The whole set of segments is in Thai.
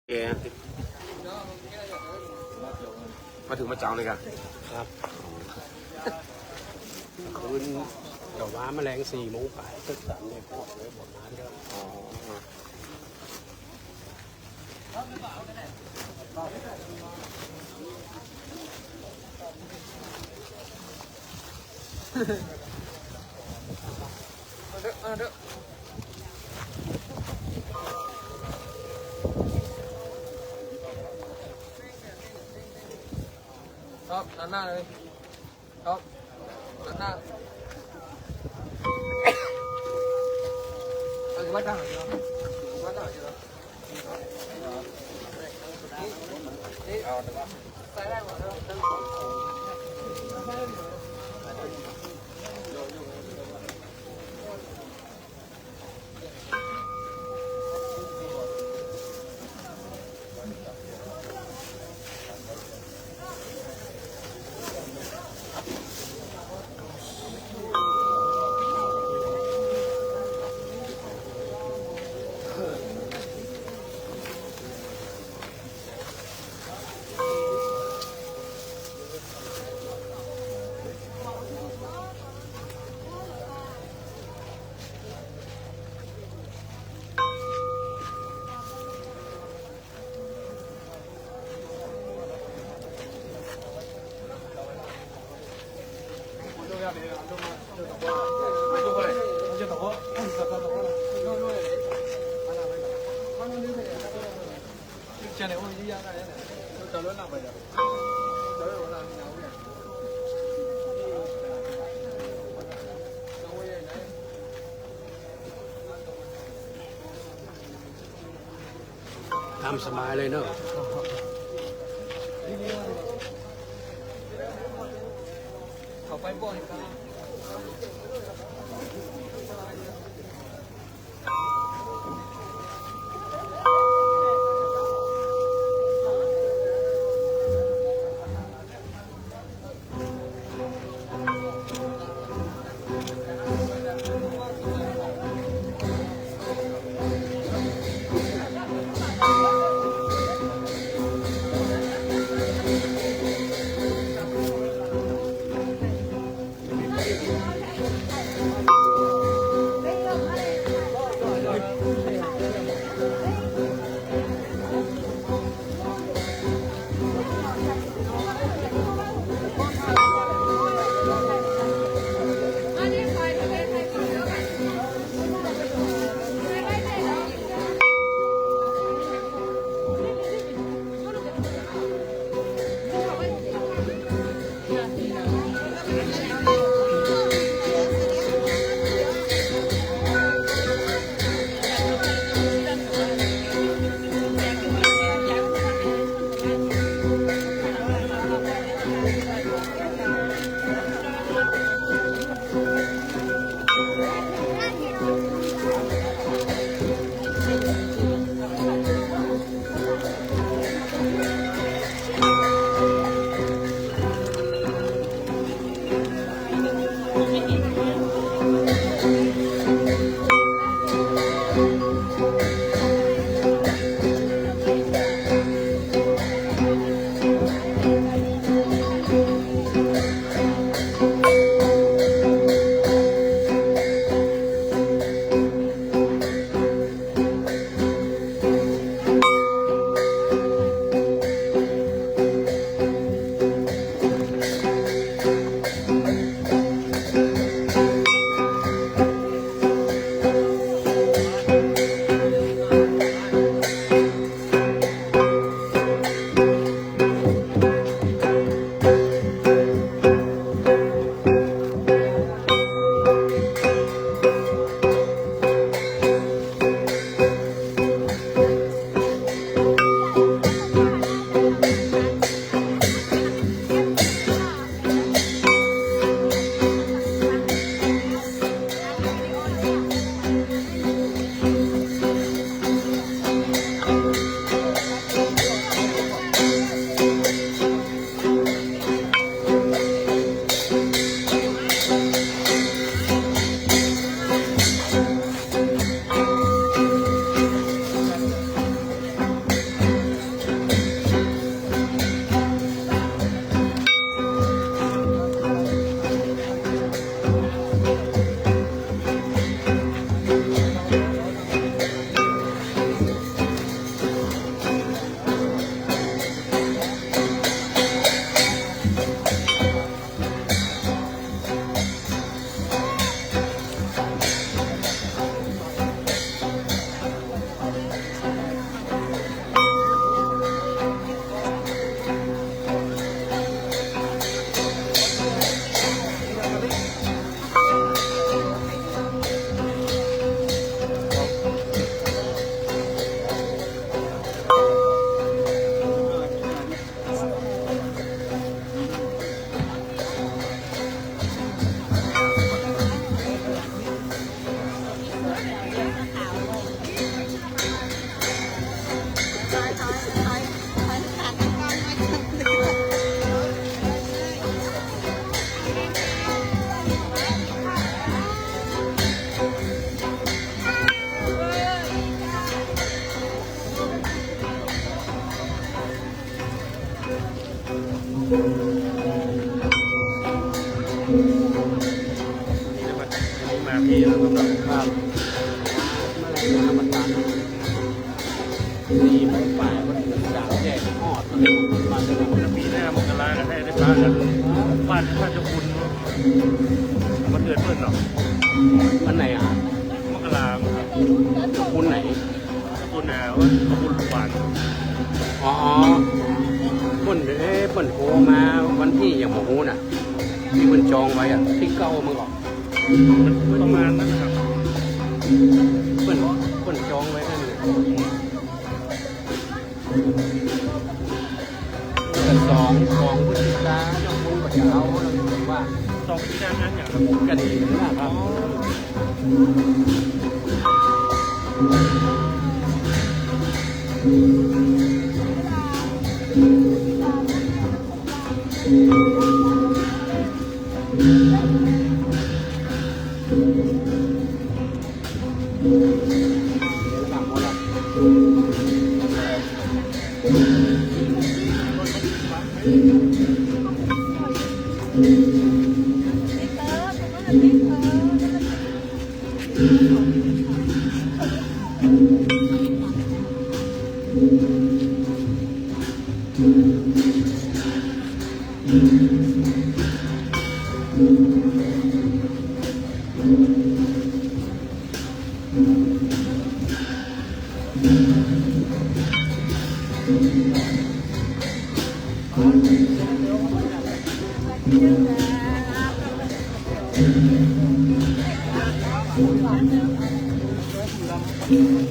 เอมาถึงมาจองเลยกันครับคืนเดี๋ยวว้าแมลง4 โมงไปตึก3เนี่ยพวกเลยบอกมาเด้อครับด้านหน้าเลยครับด้านหน้าวัดด่างเหรอวัดด่างเหรอใส่ได้หมดทำสบายเลยเนอะเขาไปบ่อยครับ มาพี่แล้วก็แบบ ครับแมลงน้ำมันตัน4 โมงไปวันถึง3 แยกหอดมาเลย ปีหน้ามกราให้ได้ปลากันบ้านท่านเจ้าคุณมันเกิดเพื่อนหรอ วันไหนอ่ะ มกราครับ คุณไหน เจ้าคุณนะว่าเจ้าคุณหวาน อ๋อเปิ้นเปิ้นโทรมาวันที่อย่างหมูน่ะที่เปิ้นจองไว้อ่ะที่เก้ามึงออก มันประมาณนั้นนะครับ เปิ้นจองไว้นั่นเลยแต่สองพฤศจิกาเจ้าคุณก็จะเอาแล้วผมว่า สองที่ด้านนั้นอย่างครับ ก็ดีนะครับ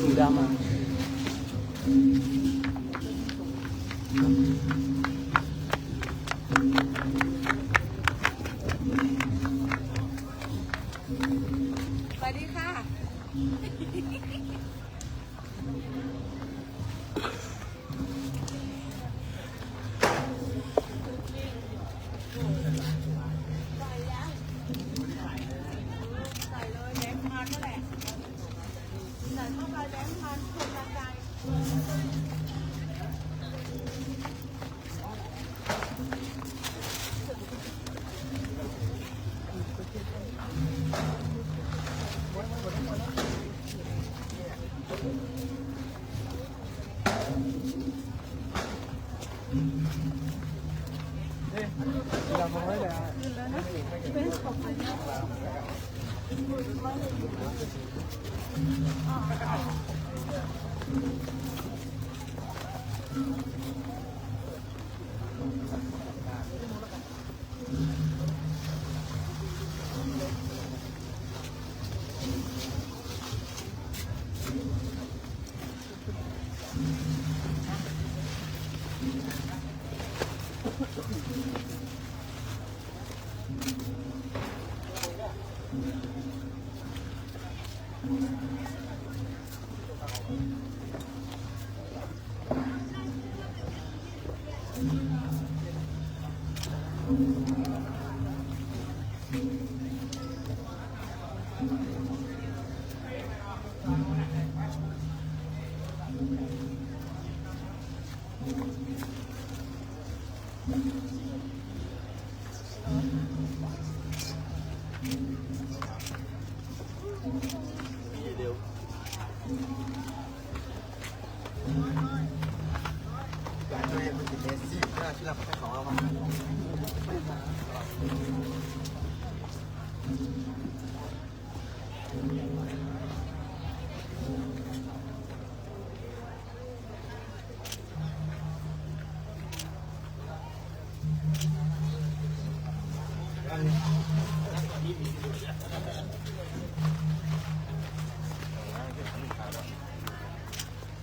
สีดำอ่ะ สวัสดีค่ะ ใส่เลยแบงค์พันนั่นแหละใส่เข้าไปแบงค์พันคนละใจ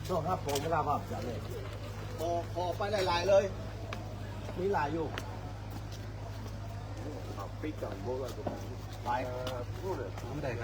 โทษครับผมเวลาครับจัดเลยพอไปหลายๆเลย มีหลายอยู่ปีกก่อนโบราณหลายพูดเลยไม่ได้ครับ